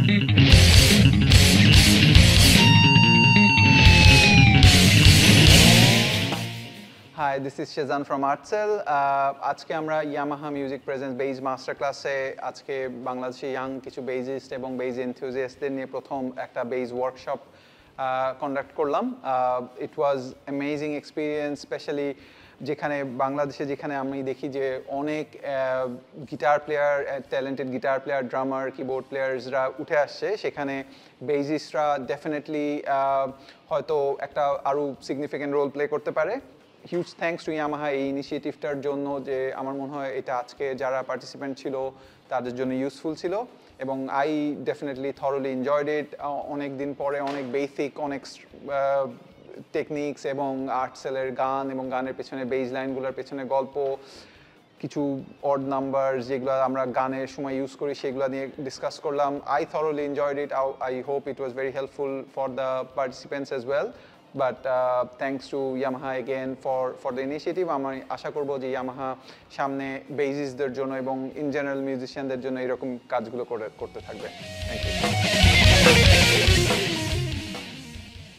Hi, this is Shezan from Artcell. আজকে আমরা Yamaha Music Presents bass master ক্লাসে আজকে বাংলাদেশি ইয়াং কিছু বেজিস্ট এবং বেজ এনথুজিয়াস্টদের নিয়ে প্রথম একটা বেজ ওয়ার্কশপ কন্ডাক্ট করলাম। It was amazing experience, specially যেখানে বাংলাদেশে যেখানে আমি দেখি যে অনেক guitar player, talented guitar player, drummer, keyboard প্লেয়ার্সরা উঠে আসছে, সেখানে বেজিস্টরা ডেফিনেটলি হয়তো একটা আরও সিগনিফিক্যান্ট রোল প্লে করতে পারে। হিউজ থ্যাঙ্কস টু ইয়ামাহা এই ইনিশিয়েটিভটার জন্য, যে আমার মনে হয় এটা আজকে যারা পার্টিসিপেন্ট ছিল তাদের জন্য ইউজফুল ছিল এবং আই ডেফিনেটলি থরলি এনজয়েড ইট। অনেক দিন পরে অনেক বেসিক, অনেক টেকনিক্স এবং আর্টসেলের গান এবং গানের পেছনে বেজ লাইনগুলোর পেছনে গল্প, কিছু অড নাম্বার যেগুলো আমরা গানের সময় ইউজ করি সেগুলো নিয়ে ডিসকাস করলাম। I thoroughly enjoyed it. I hope it was very helpful for the participants as well. But thanks to Yamaha again for the initiative. আমি আশা করব যে Yamaha সামনে বেজিসদের জন্য এবং ইন জেনারেল মিউজিশিয়ানদের জন্য এরকম কাজগুলো করতে থাকবে। Thank you.